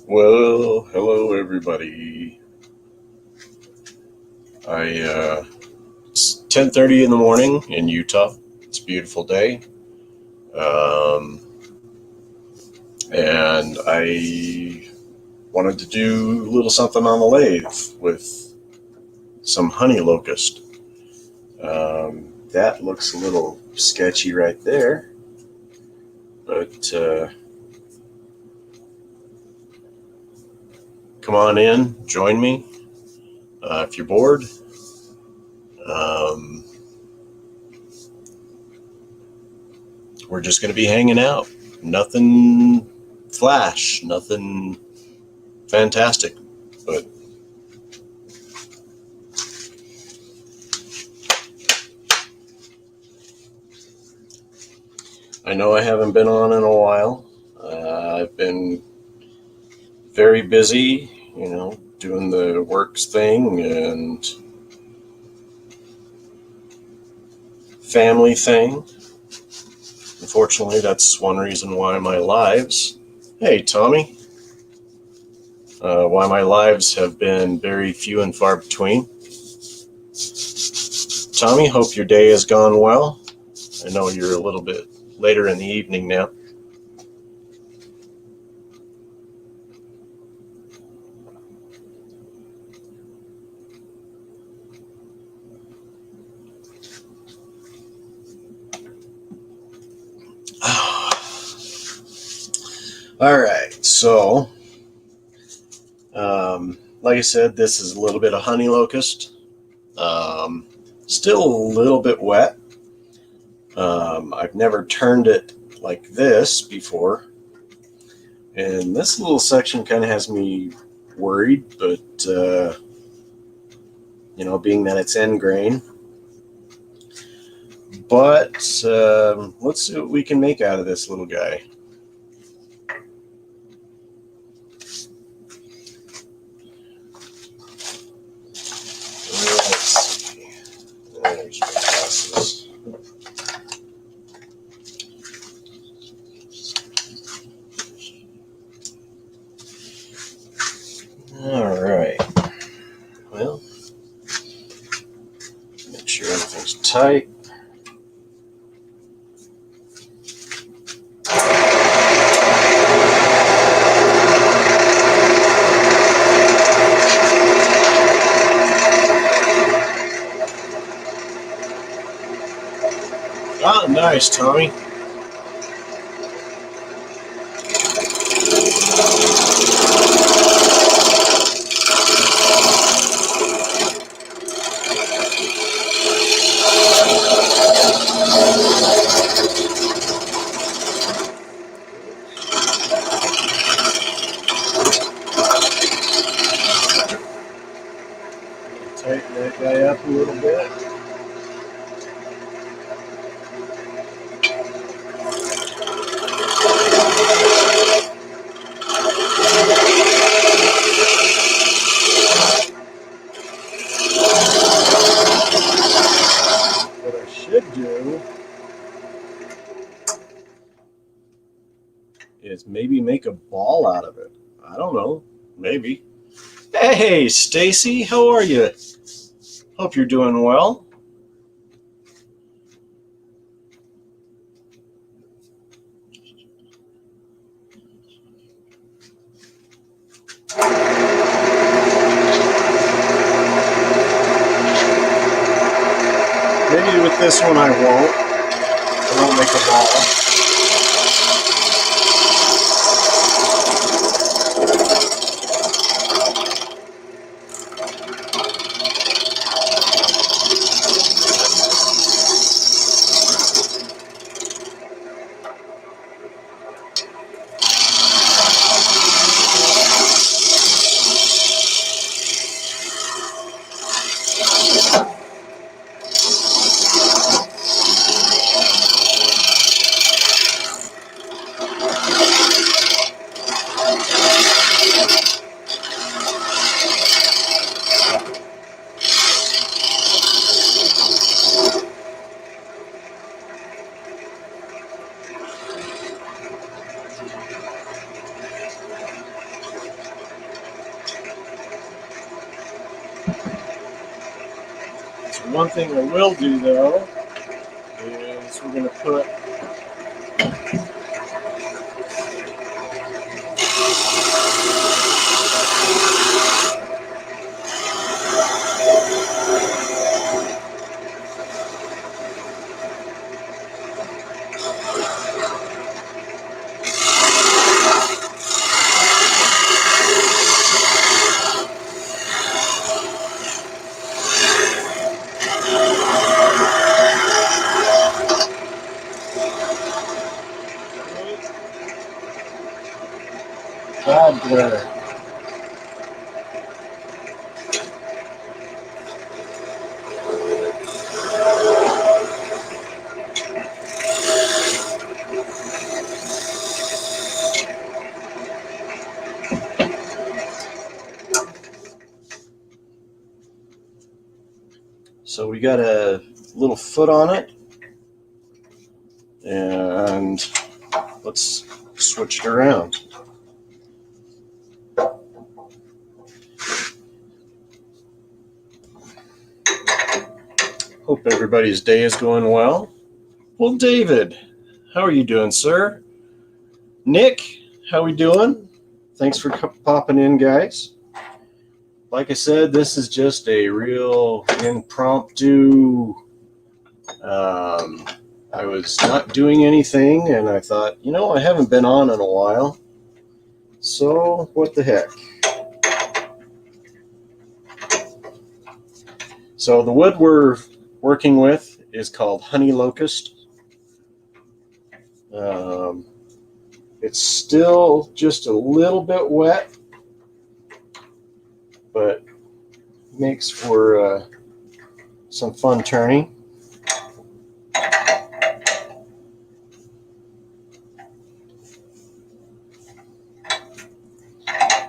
Well, hello everybody. It's 10:30 in the morning in Utah. It's a beautiful day, um, and I wanted to do a little something on the lathe with some honey locust. That looks a little sketchy right there, but come on in, join me if you're bored. Um, we're just going to be hanging out. Nothing flash, nothing fantastic, but I know I haven't been on in a while. I've been very busy, doing the works thing and family thing. Unfortunately, that's one reason why my lives, hey, Tommy, why my lives have been very few and far between. Tommy, hope your day has gone well. I know you're a little bit later in the evening now. All right, so like I said, this is a little bit of honey locust. Still a little bit wet. I've never turned it like this before. And this little section kind of has me worried, but, being that it's end grain. But let's see what we can make out of this little guy. Let's see. There's my glasses. All right. Well, make sure everything's tight. Ah, nice, Tommy. Tighten that guy up a little bit. What I should do is maybe make a ball out of it. I don't know. Maybe. Hey, Stacy, how are you? Hope you're doing well. Maybe with this one I won't. I won't make a ball. One thing I will do though is we're going to put bad glare. So we got a little foot on it, and let's switch it around. Hope everybody's day is going well. Well, David, how are you doing, sir? Nick, how we doing? Thanks for popping in, guys. Like I said, this is just a real impromptu. I was not doing anything, and I thought, I haven't been on in a while, so what the heck. So the wood we're working with is called Honey Locust. It's still just a little bit wet, but makes for some fun turning.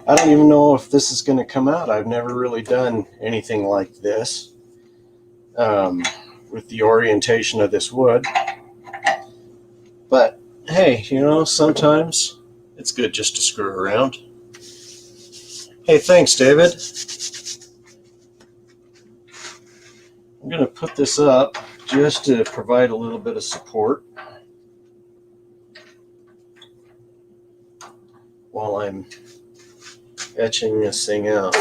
I don't even know if this is going to come out. I've never really done anything like this with the orientation of this wood. But hey, sometimes it's good just to screw around. Hey, thanks, David. I'm going to put this up just to provide a little bit of support while I'm etching this thing out.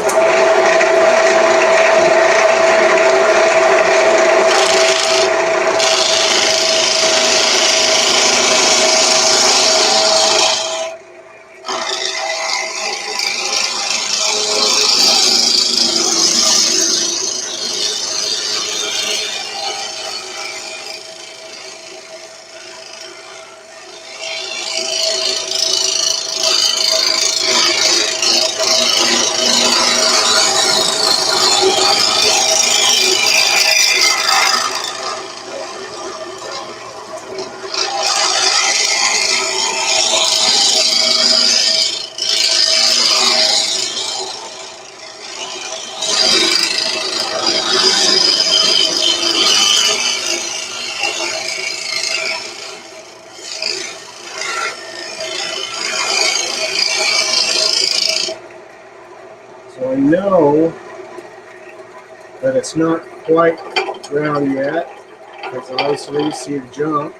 So I know that it's not quite brown yet, because obviously you see the jump.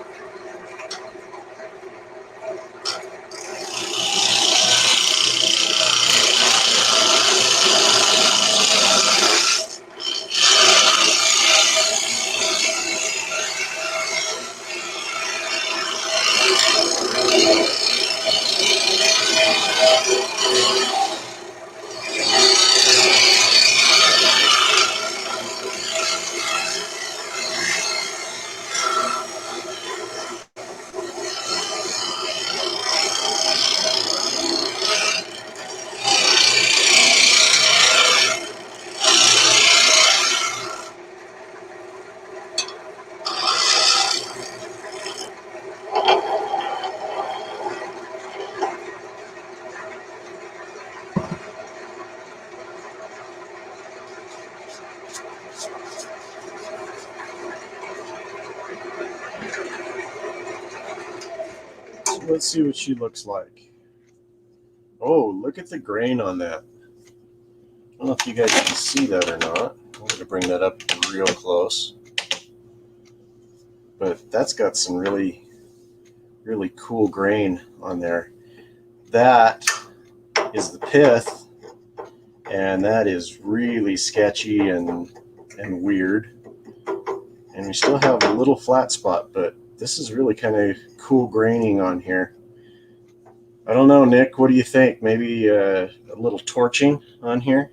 Let's see what she looks like. Oh, look at the grain on that. I don't know if you guys can see that or not. I'm going to bring that up real close. But that's got some really, really cool grain on there. That is the pith, and that is really sketchy and weird. And we still have a little flat spot, but this is really kind of cool graining on here. I don't know, Nick, what do you think? Maybe a little torching on here?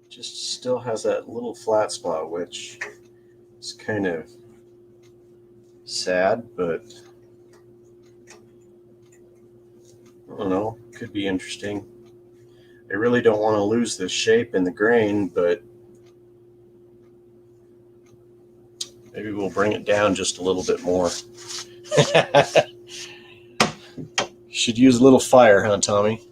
Just still has that little flat spot, which is kind of sad, but I don't know, could be interesting. I really don't want to lose this shape in the grain, but maybe we'll bring it down just a little bit more. Should use a little fire, huh, Tommy?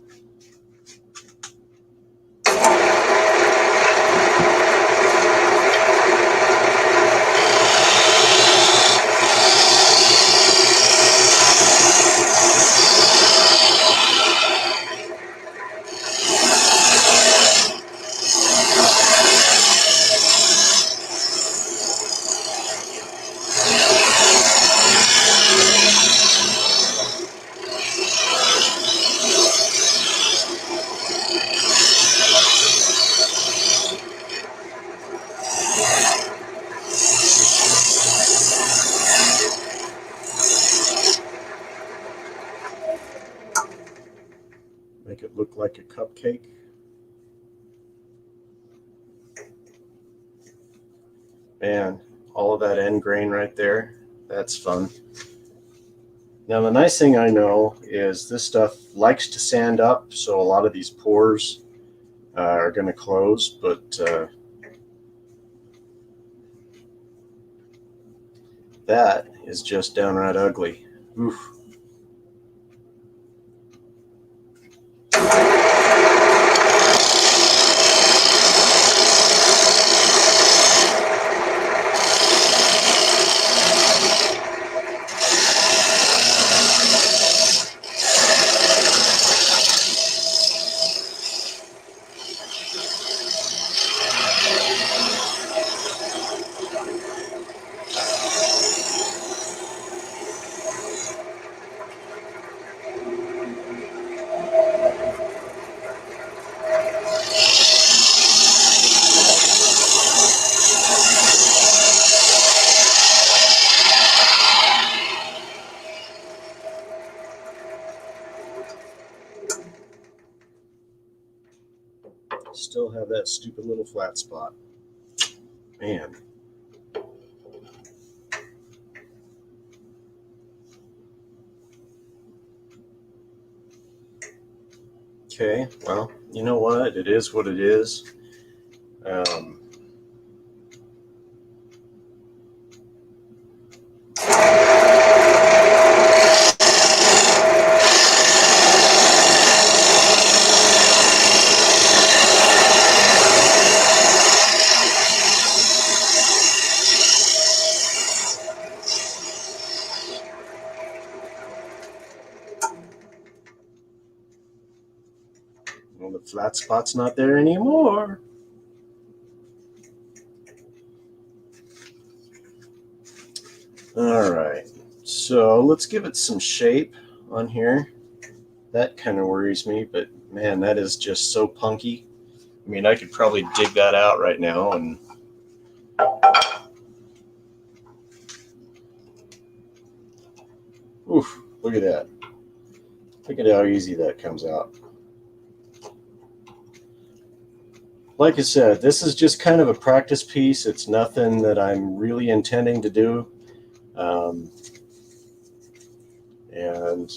Make it look like a cupcake. Man, all of that end grain right there, that's fun. Now the nice thing I know is this stuff likes to sand up, so a lot of these pores are going to close, but that is just downright ugly. Oof. Still have that stupid little flat spot. Man. Okay, well, you know what? It is what it is. Well, the flat spot's not there anymore. All right, so let's give it some shape on here. That kind of worries me, but man, that is just so punky. I mean, I could probably dig that out right now and oof, look at that. Look at how easy that comes out. Like I said, this is just kind of a practice piece. It's nothing that I'm really intending to do. And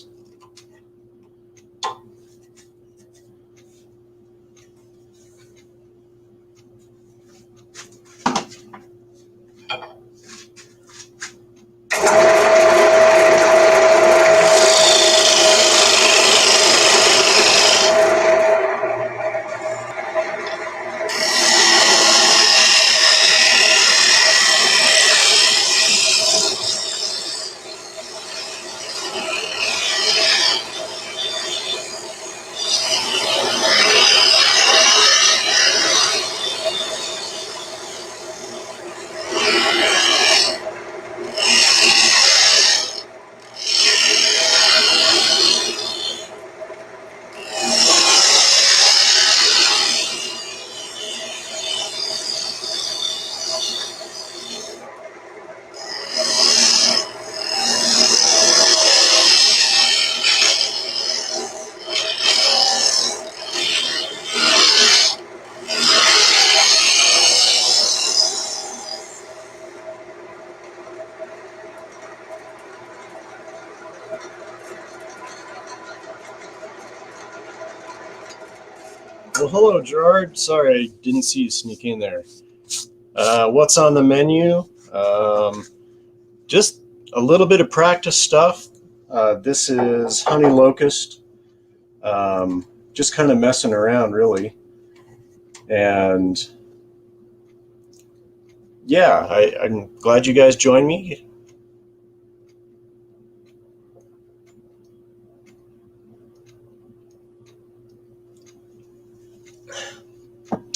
well, hello, Gerard. Sorry, I didn't see you sneak in there. What's on the menu? Just a little bit of practice stuff. This is honey locust. Just kind of messing around, really. And yeah, I'm glad you guys joined me.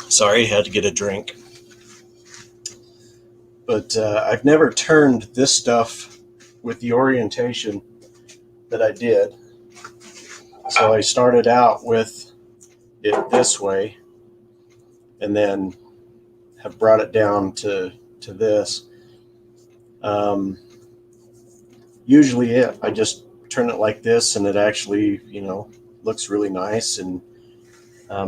Sorry, had to get a drink. But I've never turned this stuff with the orientation that I did. So I started out with it this way and then have brought it down to this. Usually I just turn it like this and it actually, looks really nice. And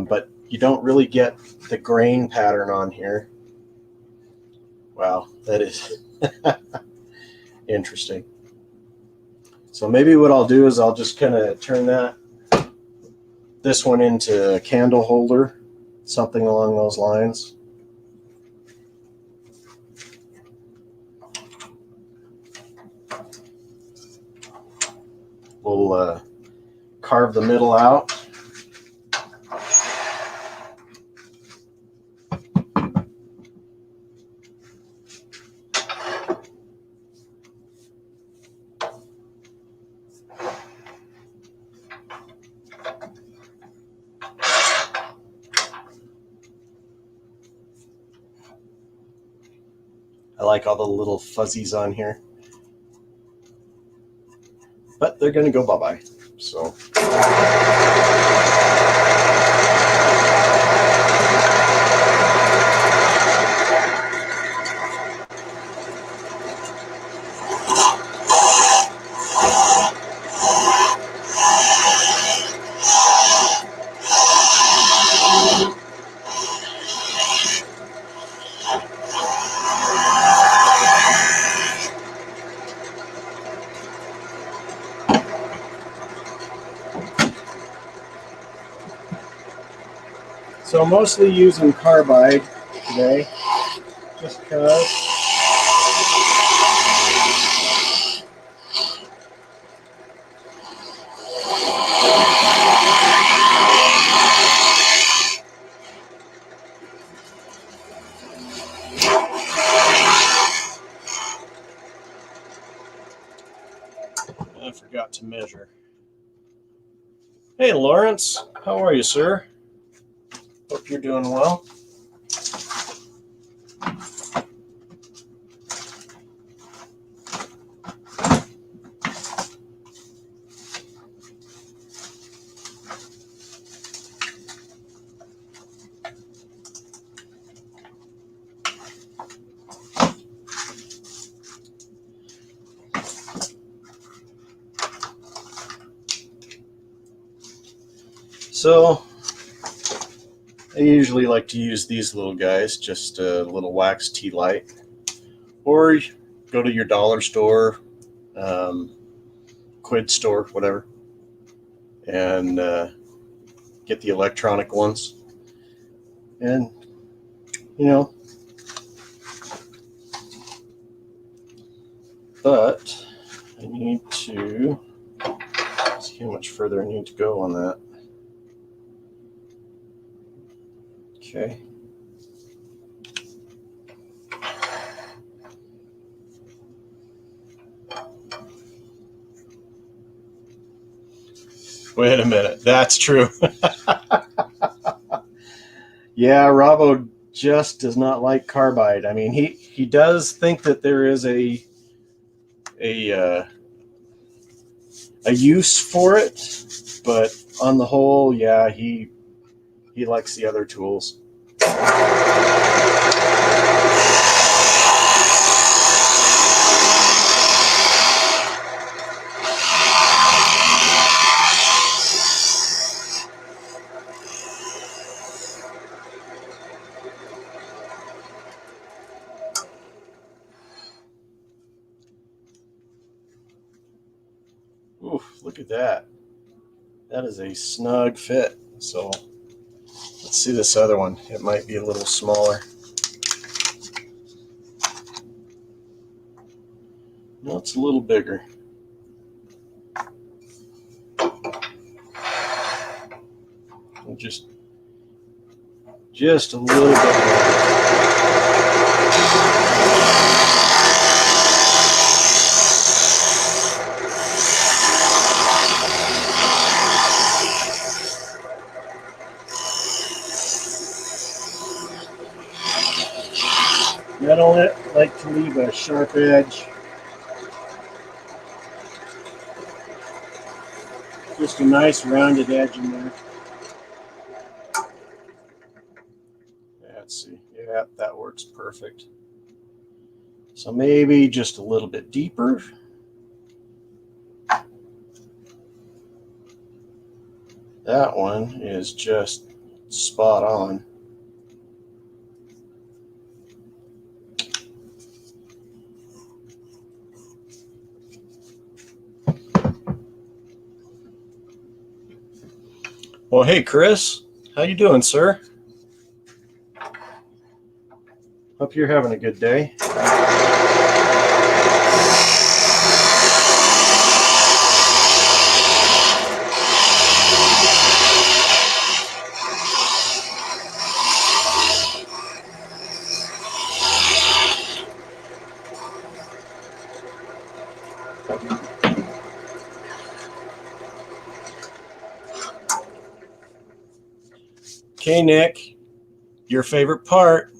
but you don't really get the grain pattern on here. Wow, that is interesting. So maybe what I'll do is I'll just kind of turn this one into a candle holder, something along those lines. We'll carve the middle out. I like all the little fuzzies on here, but they're going to go bye-bye. So I'm mostly using carbide today, just because. I forgot to measure. Hey, Lawrence, how are you, sir? Hope you're doing well. So I usually like to use these little guys, just a little wax tea light, or go to your dollar store, Quid store, whatever, and get the electronic ones. And, you know, but I need to see how much further I need to go on that. Okay. Wait a minute. That's true. Yeah, Ravo just does not like carbide. I mean, he does think that there is a use for it, but on the whole, yeah, he likes the other tools. Oof, look at that. That is a snug fit. So let's see this other one. It might be a little smaller. No, it's a little bigger. Just a little bit more. I don't like to leave a sharp edge. Just a nice rounded edge in there. Let's see. Yeah, that works perfect. So maybe just a little bit deeper. That one is just spot on. Well, hey, Chris, how you doing, sir? Hope you're having a good day. Okay, Nick, your favorite part.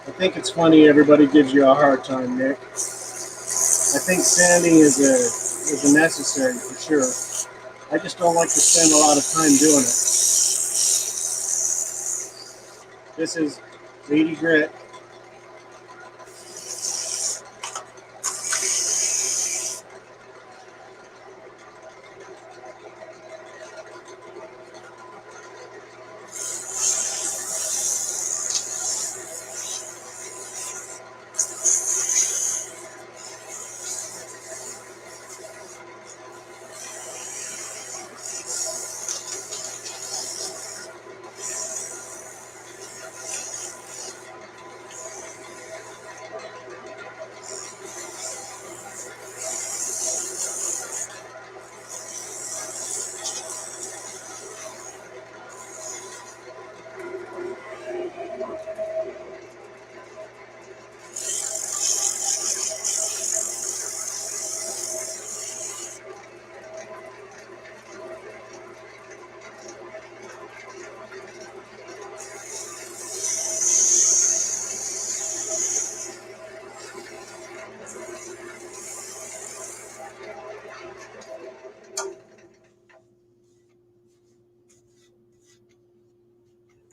I think it's funny everybody gives you a hard time, Nick. I think sanding is a necessary for sure. I just don't like to spend a lot of time doing it. This is Lady Grit.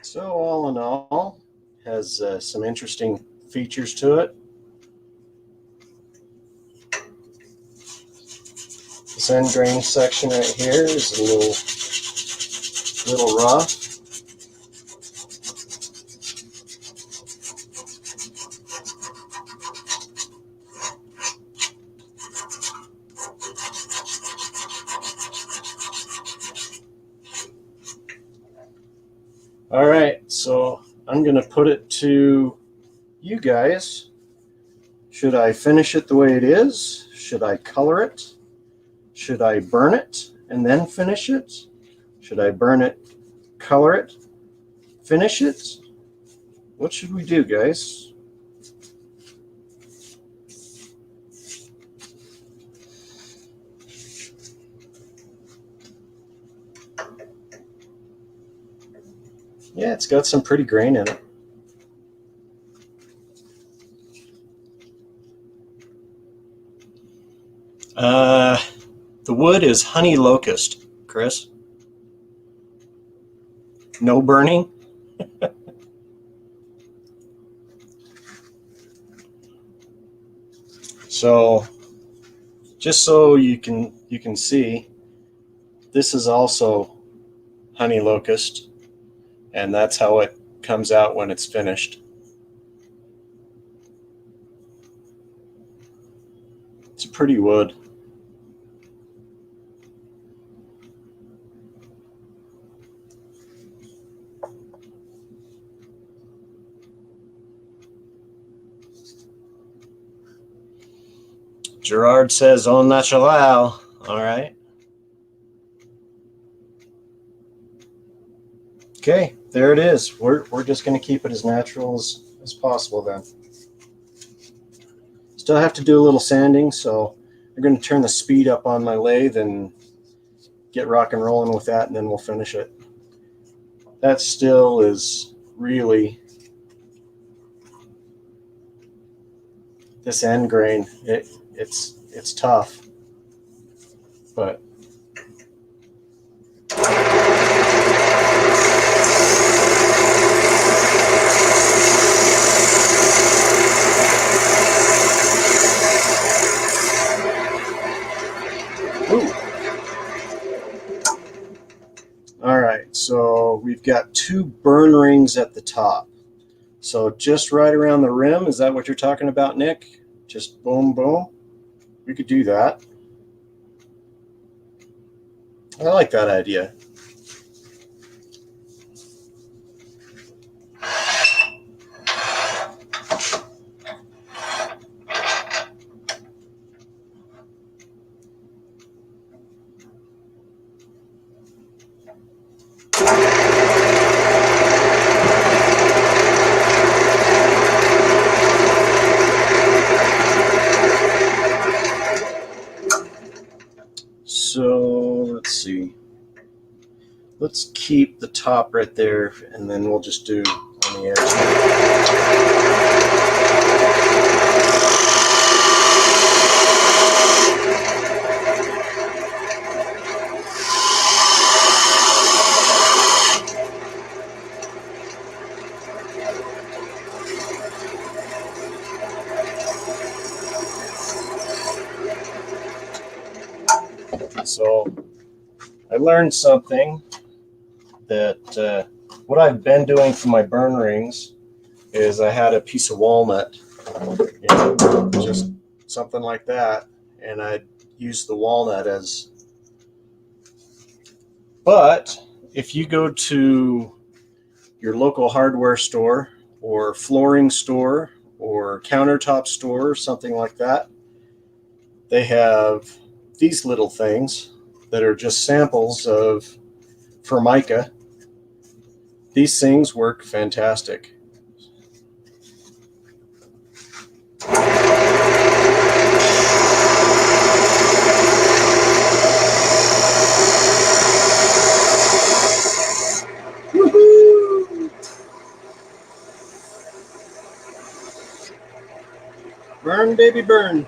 So all in all, has some interesting features to it. This end grain section right here is a little rough. All right, so I'm going to put it to you guys. Should I finish it the way it is? Should I color it? Should I burn it and then finish it? Should I burn it, color it, finish it? What should we do, guys? Yeah, it's got some pretty grain in it. The wood is honey locust, Chris. No burning. So, just so you can see, this is also honey locust, and that's how it comes out when it's finished. It's a pretty wood. Gerard says au naturel. All right. Okay, there it is. We're just going to keep it as natural as possible then. Still have to do a little sanding, so I'm going to turn the speed up on my lathe and get rock and rolling with that, and then we'll finish it. That still is really, this end grain, it's tough, but all right, so we've got 2 burn rings at the top. So just right around the rim, is that what you're talking about, Nick? Just boom, boom? We could do that. I like that idea. So let's see. Let's keep the top right there, and then we'll just do on the edge. So I learned something that what I've been doing for my burn rings is I had a piece of walnut, just something like that, and I used the walnut as. But if you go to your local hardware store or flooring store or countertop store or something like that, they have these little things that are just samples of Formica. These things work fantastic. Woohoo! Burn, baby, burn.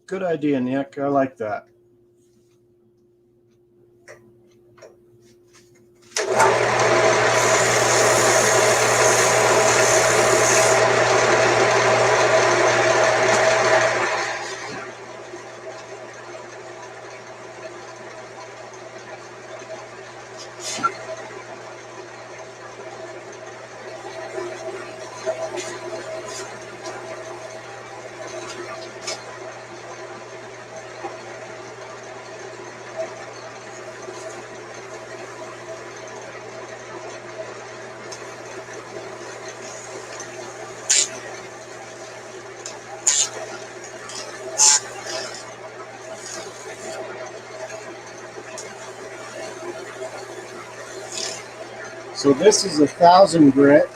Good idea, Nick. I like that. So this is 1,000 grit.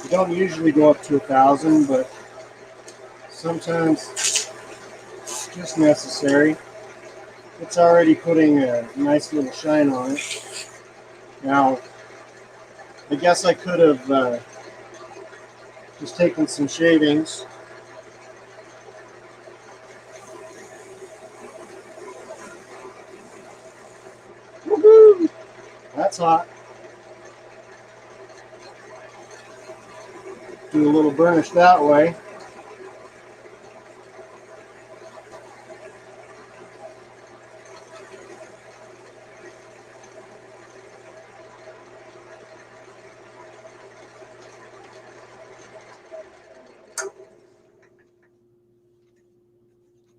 You don't usually go up to 1,000, but sometimes it's just necessary. It's already putting a nice little shine on it. Now, I guess I could have just taken some shavings. Woohoo! That's hot. Do a little burnish that way.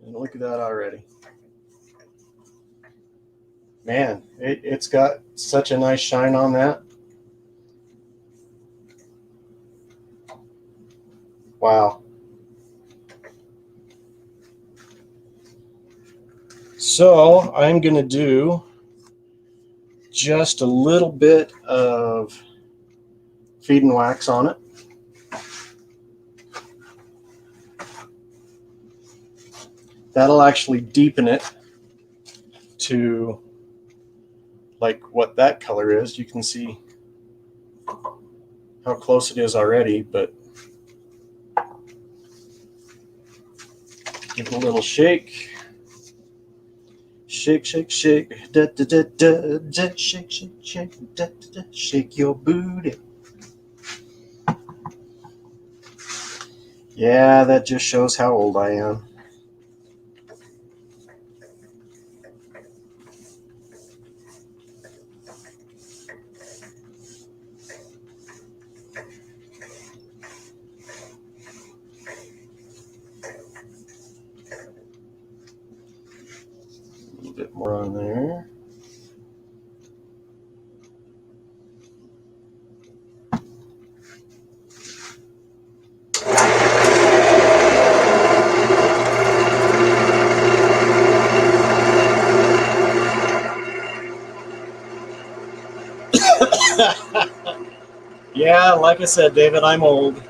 And look at that already. Man, it's got such a nice shine on that. Wow. So I'm going to do just a little bit of feed and wax on it. That'll actually deepen it to like what that color is. You can see how close it is already, but give it a little shake. Shake, shake, shake, da da da da da, shake, shake, shake, da da da, shake your booty. Yeah, that just shows how old I am. A little bit more on there. Yeah, like I said, David, I'm old.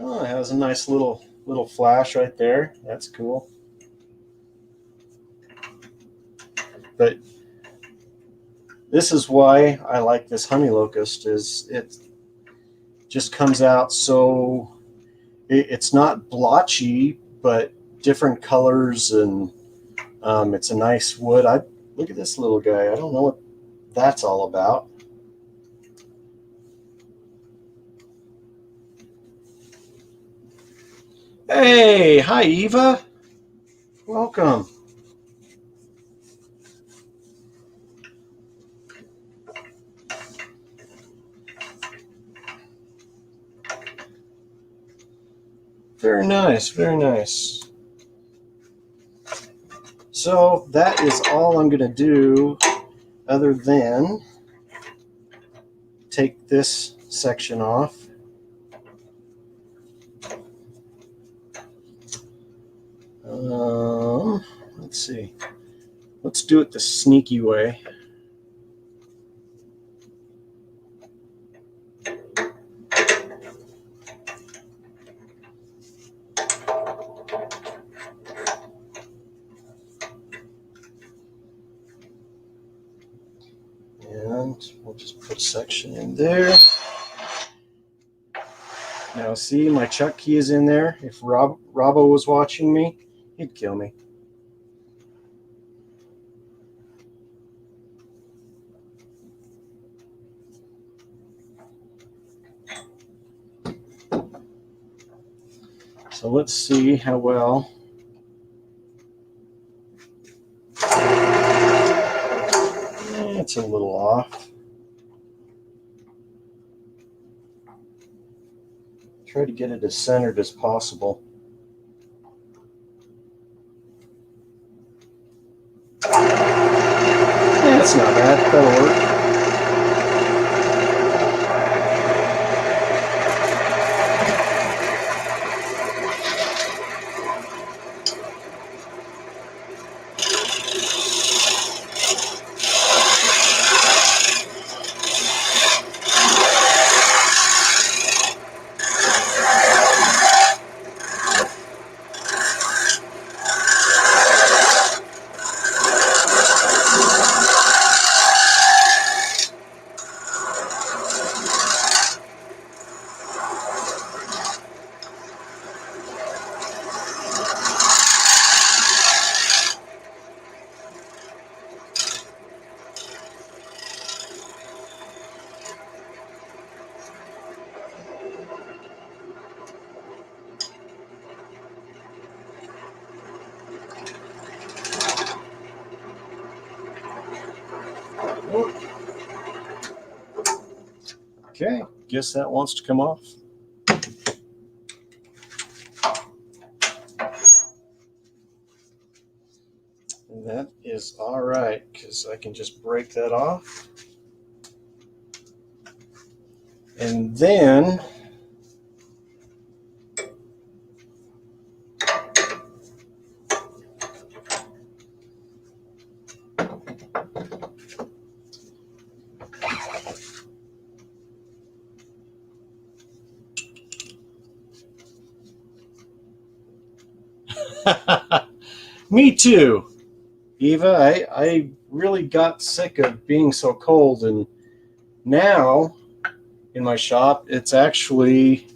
Oh, it has a nice little flash right there. That's cool. But this is why I like this honey locust. Is it just comes out so it's not blotchy, but different colors, and it's a nice wood. I look at this little guy. I don't know what that's all about. Hey, hi Eva. Welcome. Very nice, very nice. So that is all I'm going to do other than take this section off. Let's see. Let's do it the sneaky way. And we'll just put a section in there. Now see, my chuck key is in there. If Robbo was watching me, he'd kill me. So let's see how well. It's a little off. Try to get it as centered as possible. That's not bad. That'll work. Okay, guess that wants to come off. And that is all right, because I can just break that off. And then me too, Eva. I really got sick of being so cold, and now in my shop it's actually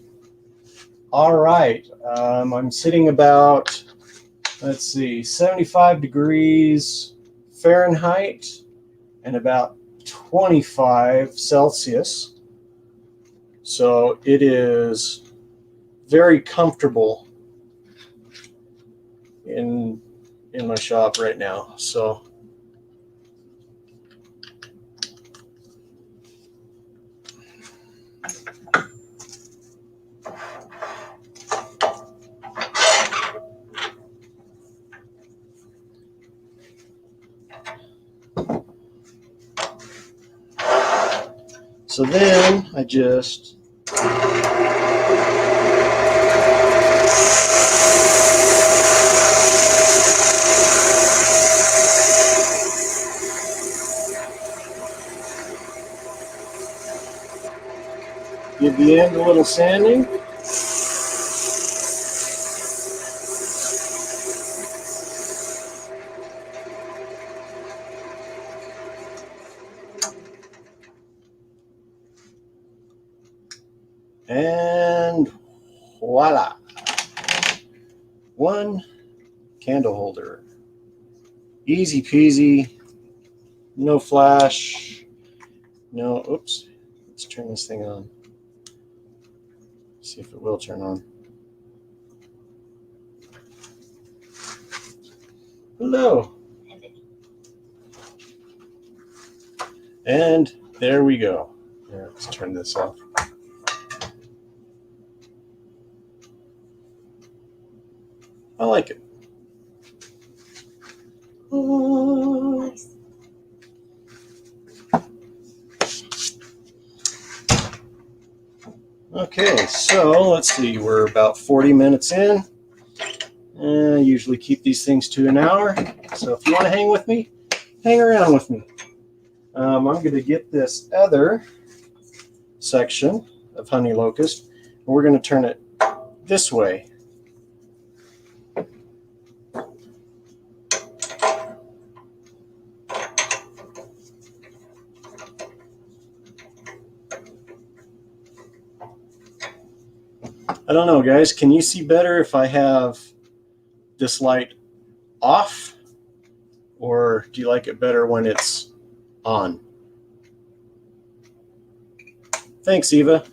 all right. I'm sitting about, let's see, 75 degrees Fahrenheit and about 25 Celsius. So it is very comfortable in my shop right now. So then I just give the end a little sanding. And voila, one candle holder. Easy peasy, no flash, no, oops, let's turn this thing on. See if it will turn on. Hello. And there we go. Here, let's turn this off. I like it. Nice. Okay, so let's see, we're about 40 minutes in. I usually keep these things to an hour. So if you want to hang with me, hang around with me. I'm going to get this other section of honey locust, and we're going to turn it this way. I don't know, guys. Can you see better if I have this light off, or do you like it better when it's on? Thanks, Eva.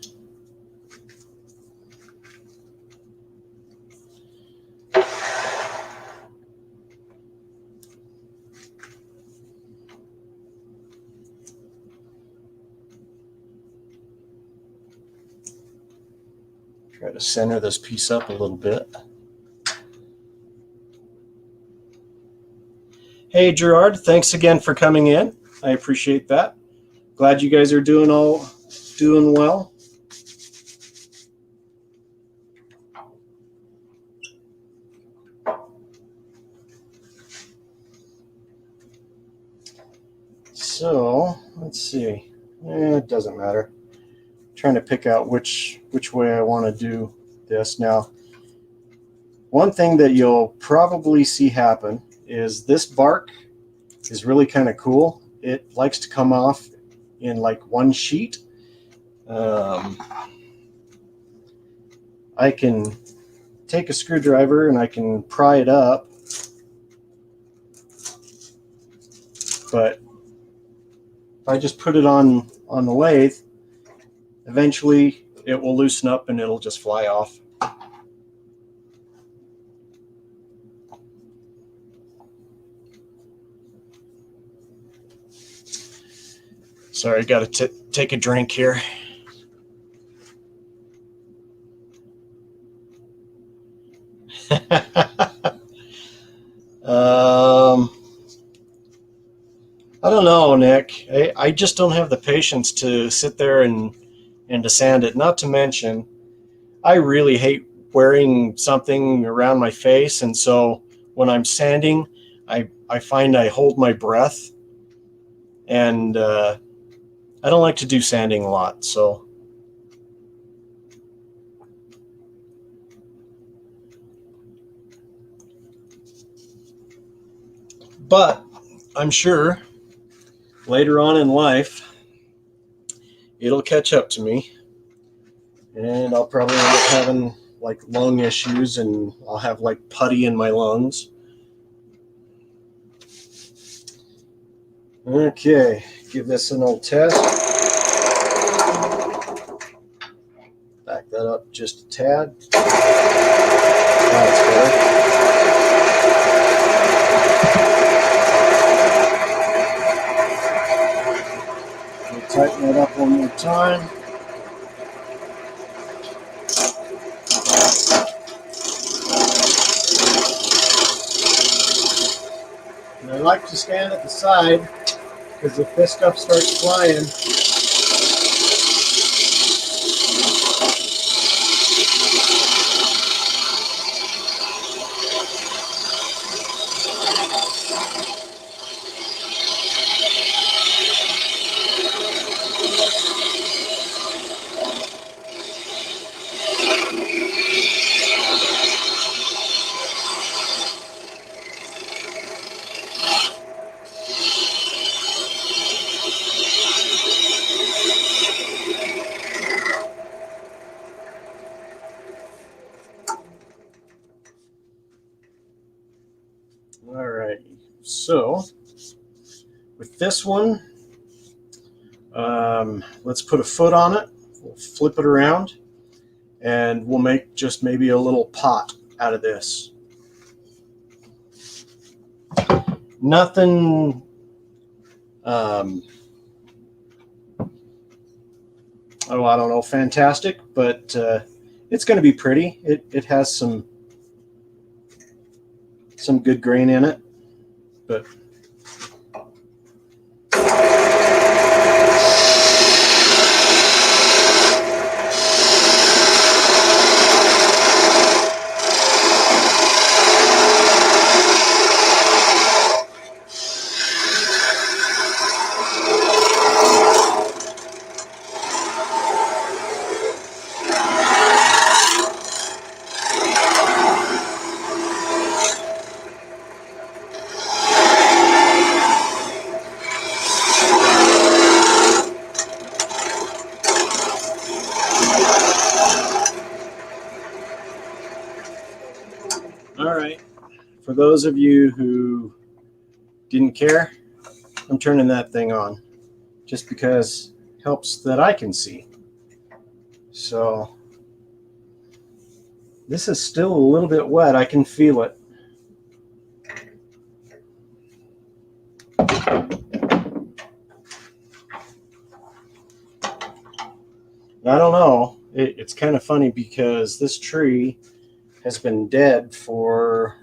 Try to center this piece up a little bit. Hey, Gerard, thanks again for coming in. I appreciate that. Glad you guys are doing well. So let's see. It doesn't matter. I'm trying to pick out which way I want to do this now. One thing that you'll probably see happen is this bark is really kind of cool. It likes to come off in like one sheet. I can take a screwdriver and I can pry it up, but if I just put it on the lathe, eventually it will loosen up and it'll just fly off. Sorry, got to take a drink here. I don't know, Nick. I just don't have the patience to sit there and to sand it. Not to mention, I really hate wearing something around my face, and so when I'm sanding, I find I hold my breath, and I don't like to do sanding a lot, so. But I'm sure later on in life, it'll catch up to me, and I'll probably end up having like lung issues, and I'll have like putty in my lungs. Okay, give this an old test. Back that up just a tad. That's better. Tighten it up one more time. And I like to stand at the side because if this stuff starts flying, all right, so with this one, let's put a foot on it. We'll flip it around, and we'll make just maybe a little pot out of this. Nothing, I don't know, fantastic, but it's going to be pretty. It has some good grain in it, but All right. For those of you who didn't care, I'm turning that thing on just because it helps that I can see. So this is still a little bit wet. I can feel it. I don't know. It's kind of funny because this tree has been dead for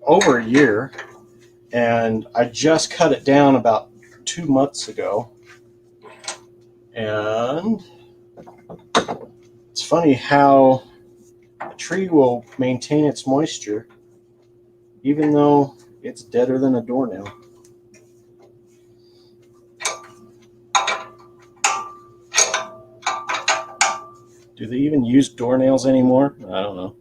over a year, and I just cut it down about 2 months ago. And it's funny how a tree will maintain its moisture even though it's deader than a doornail. Do they even use doornails anymore? I don't know.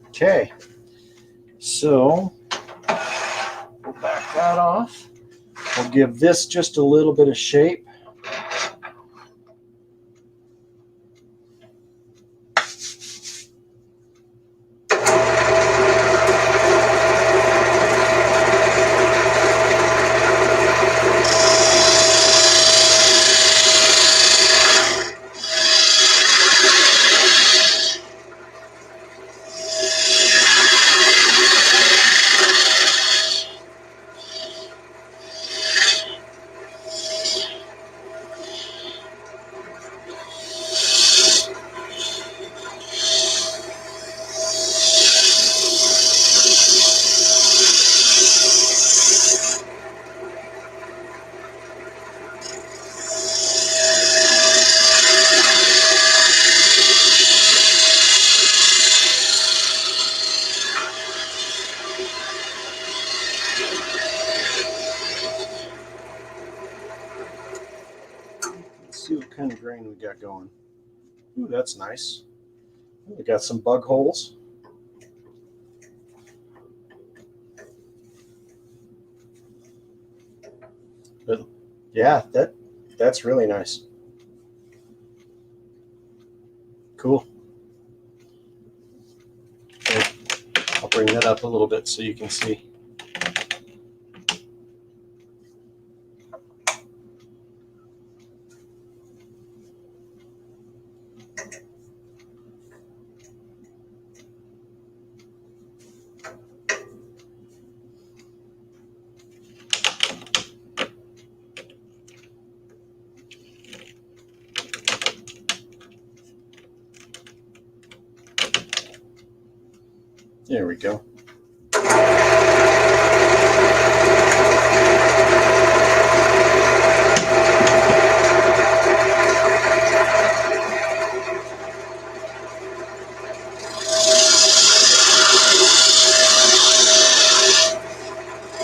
Okay, so we'll back that off. We'll give this just a little bit of shape. See what kind of grain we got going. Ooh, that's nice. We got some bug holes. But yeah, that's really nice. Cool. Okay. I'll bring that up a little bit so you can see. There we go.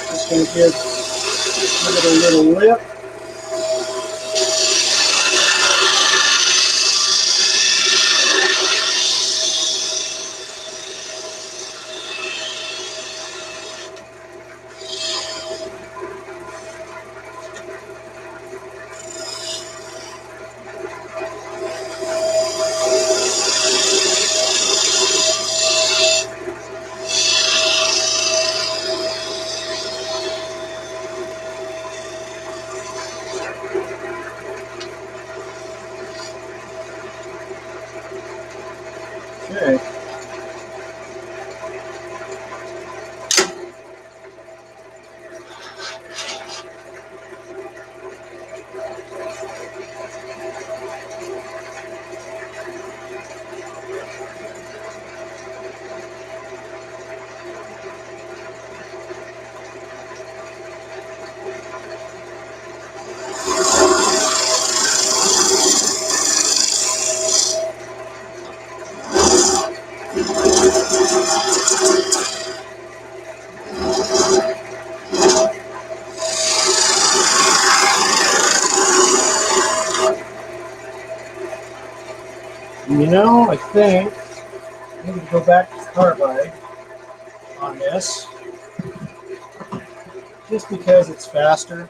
Just going to give it a little lip. Okay. You know, I think I'm going to go back to carbide on on this, just because it's faster.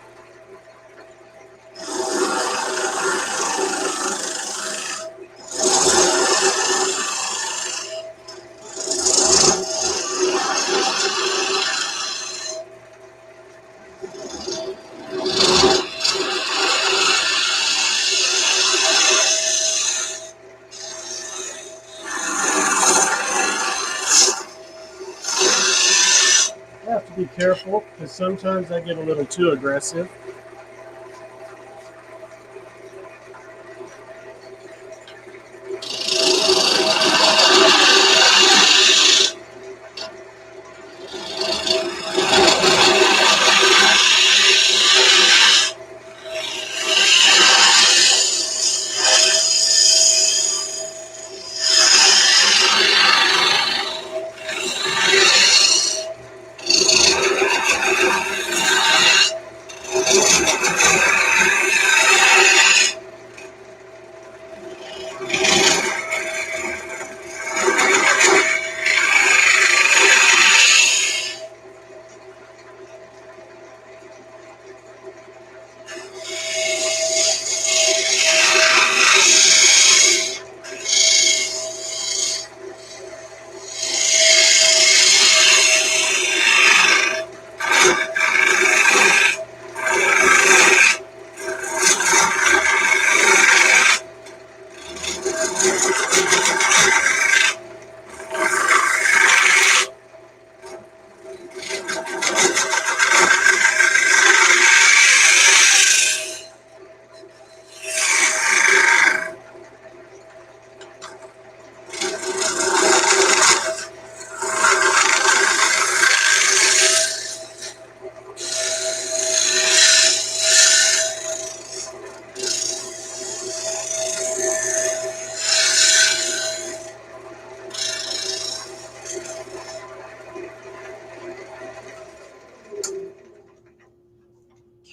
I have to be careful because sometimes I get a little too aggressive.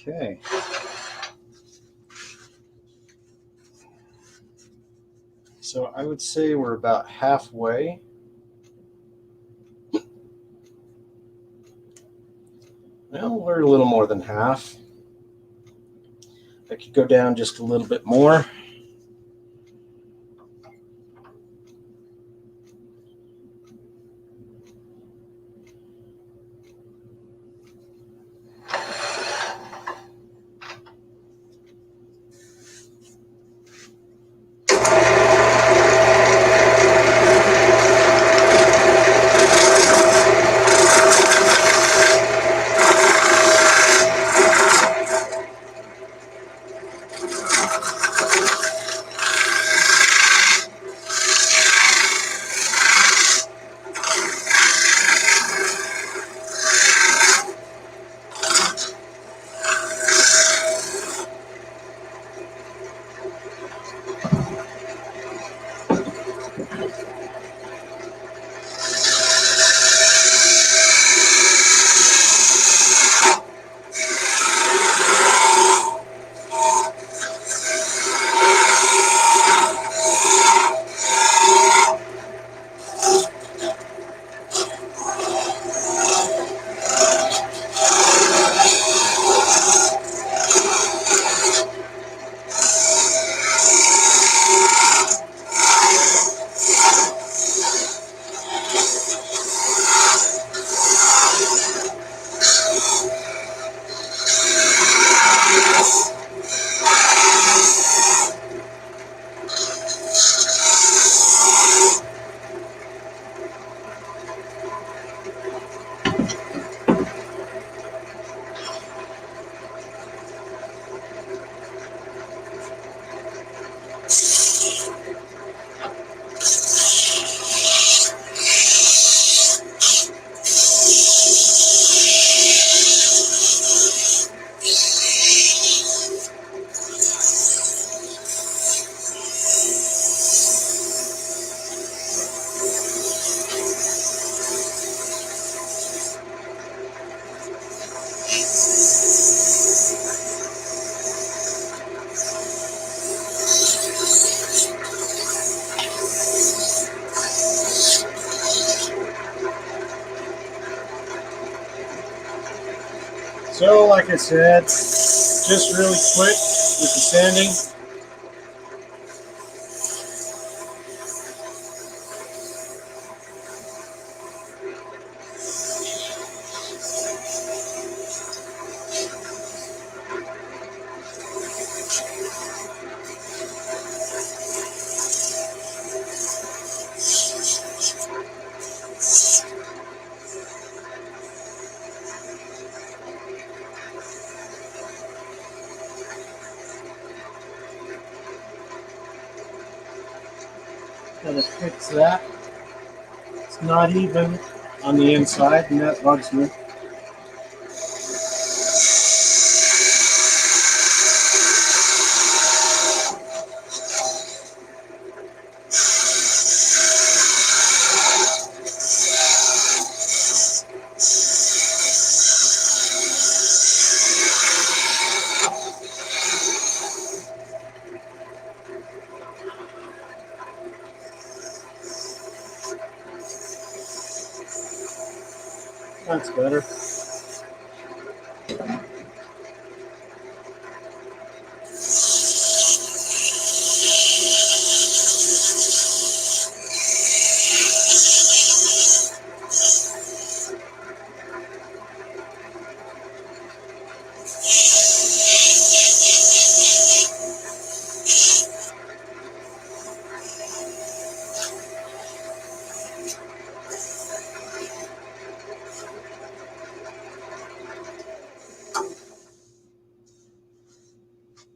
Okay. So I would say we're about halfway. Well, we're a little more than half. I could go down just a little bit more. So, like I said, just really quick with the sanding. Gotta fix that. It's not even on the inside, and that bugs me. That's better.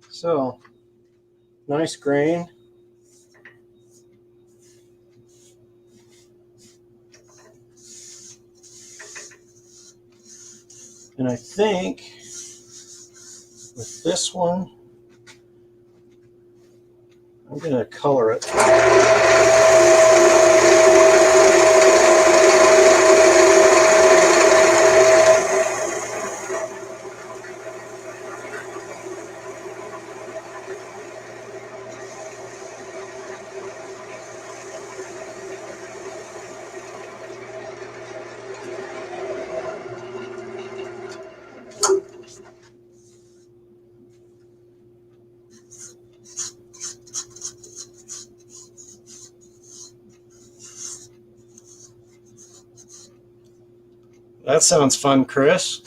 So, nice grain. And I think with this one, I'm going to color it. That sounds fun, Chris.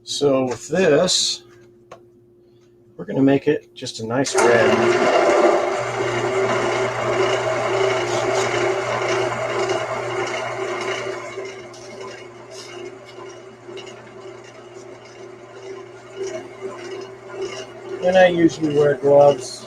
So with this, we're going to make it just a nice red. And I usually wear gloves.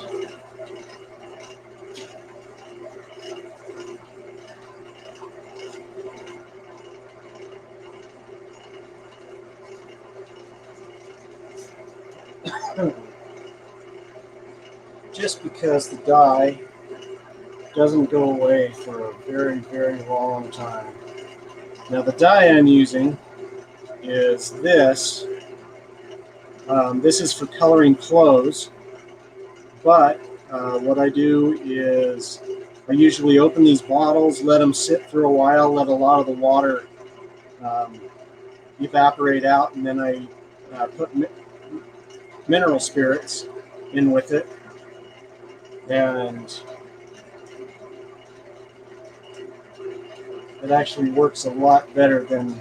Just because the dye doesn't go away for a very, very long time. Now the dye I'm using is this. This is for coloring clothes, but what I do is I usually open these bottles, let them sit for a while, let a lot of the water evaporate out, and then I put mineral spirits in with it, and it actually works a lot better than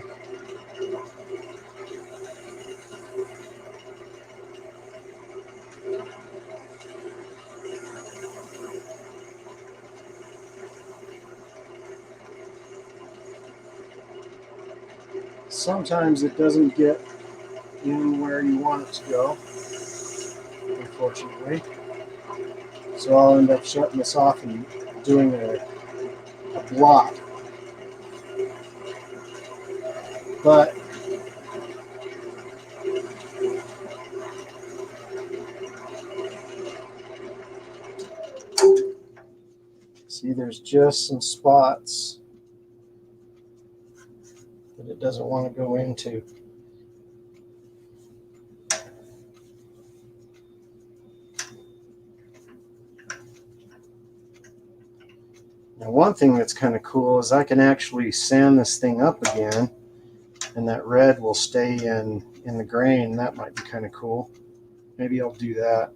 sometimes it doesn't get in where you want it to go, unfortunately. So I'll end up shutting this off and doing a block. But see, there's just some spots that it doesn't want to go into. Now, one thing that's kind of cool is I can actually sand this thing up again, and that red will stay in the grain. That might be kind of cool. Maybe I'll do that.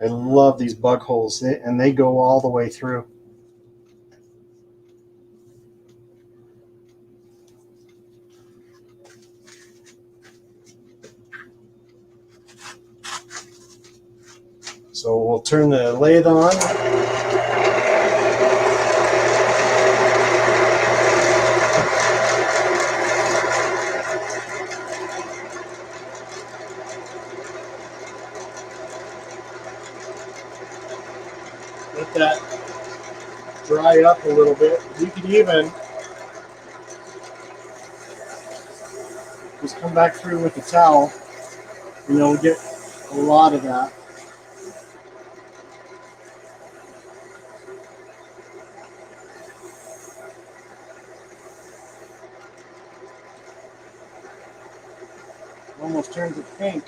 I love these bug holes, and they go all the way through. So we'll turn the lathe on. Let that dry up a little bit. You could even just come back through with the towel. You know, get a lot of that. Almost turns it pink.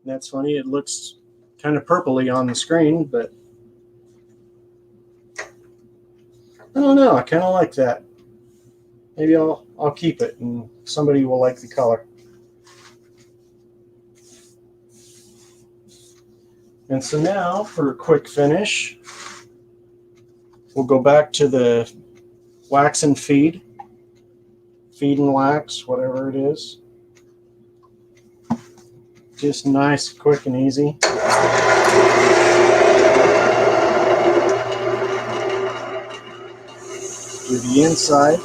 And that's funny, it looks kind of purpley on the screen, but I don't know, I kind of like that. Maybe I'll keep it and somebody will like the color. And so now for a quick finish, we'll go back to the wax and feed and wax, whatever it is. Just nice, quick, and easy. Do the inside.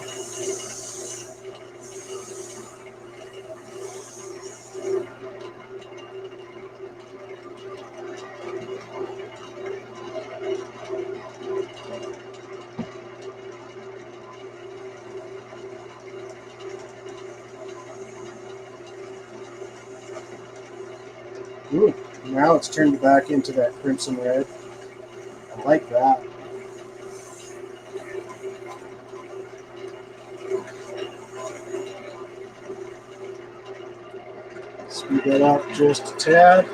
Ooh, now it's turned back into that crimson red. I like that. Speed that up just a tad.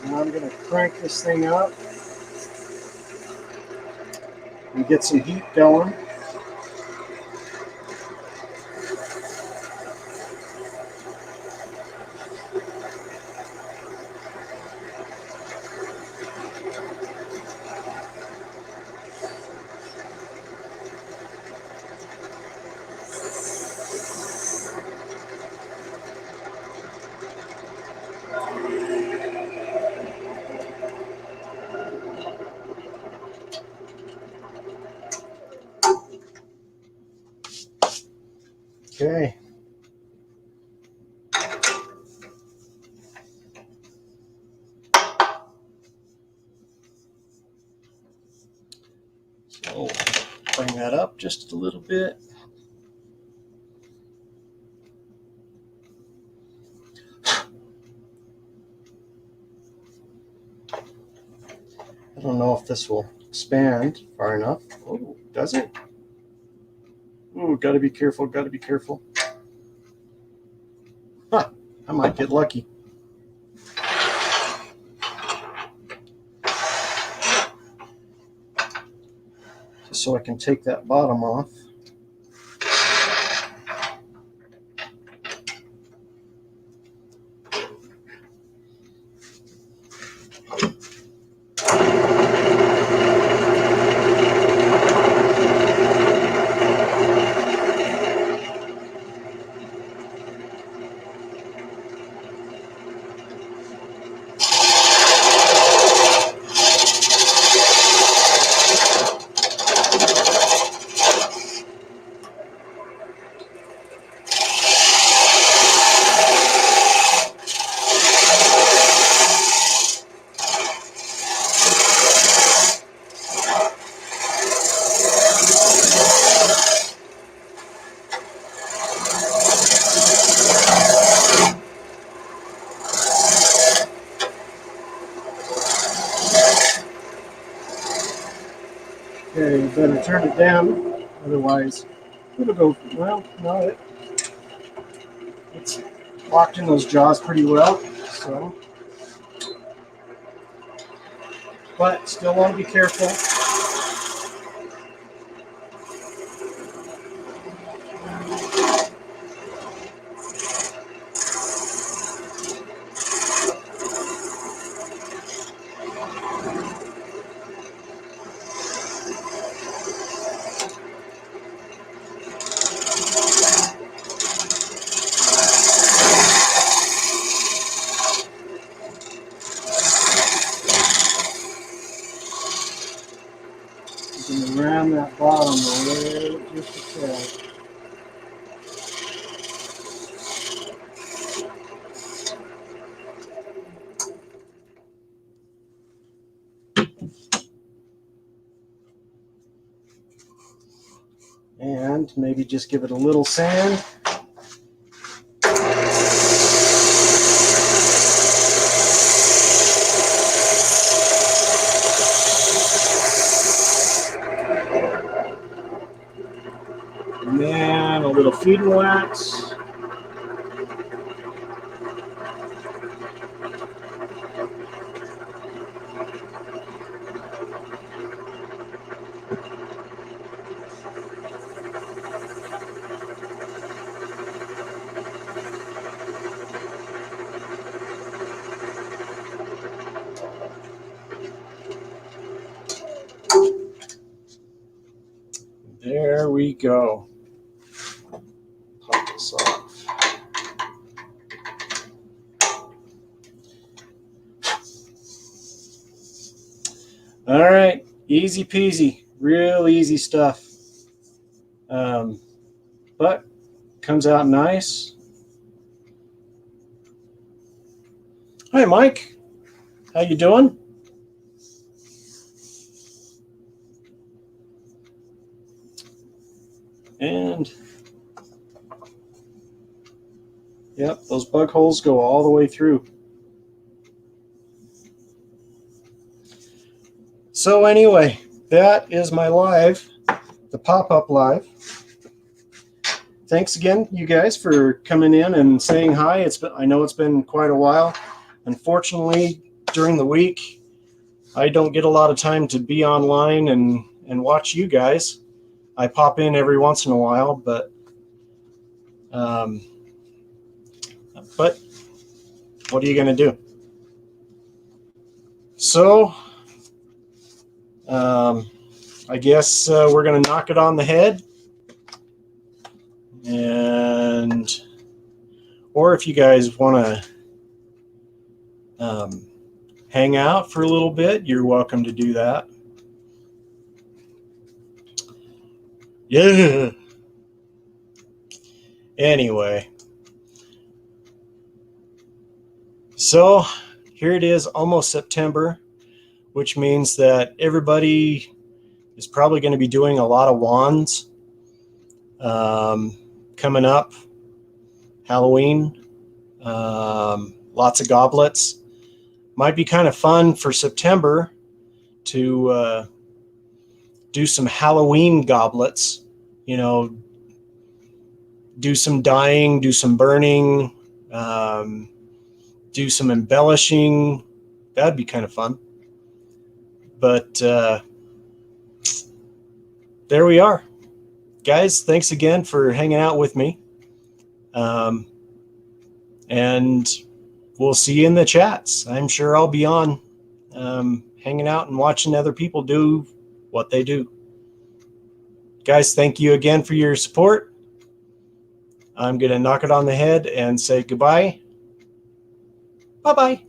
Now I'm going to crank this thing up and get some heat going. Okay. So bring that up just a little bit. I don't know if this will expand far enough. Oh, does it? Ooh, gotta be careful, gotta be careful. Huh, I might get lucky. Just so I can take that bottom off. better turn it down, otherwise it'll go, well, no, it's locked in those jaws pretty well, so. But still want to be careful. You can ram that bottom a little, just a tad. And maybe just give it a little sand. And then a little feed and wax. There we go. Pop this off. All right, easy peasy, real easy stuff. But comes out nice. Hi, Mike. How you doing? And yep, those bug holes go all the way through. So anyway, that is my live, the pop-up live. Thanks again, you guys, for coming in and saying hi. I know it's been quite a while. Unfortunately, during the week, I don't get a lot of time to be online and watch you guys. I pop in every once in a while, but what are you going to do? So, I guess we're going to knock it on the head. Or if you guys want to hang out for a little bit, you're welcome to do that. Yeah. Anyway. So here it is, almost September, which means that everybody is probably going to be doing a lot of wands coming up. Halloween, lots of goblets. Might be kind of fun for September to do some Halloween goblets. You know, do some dyeing, do some burning, do some embellishing. That'd be kind of fun. But there we are. Guys, thanks again for hanging out with me. And we'll see you in the chats. I'm sure I'll be on hanging out and watching other people do what they do. Guys, thank you again for your support. I'm going to knock it on the head and say goodbye. Bye-bye.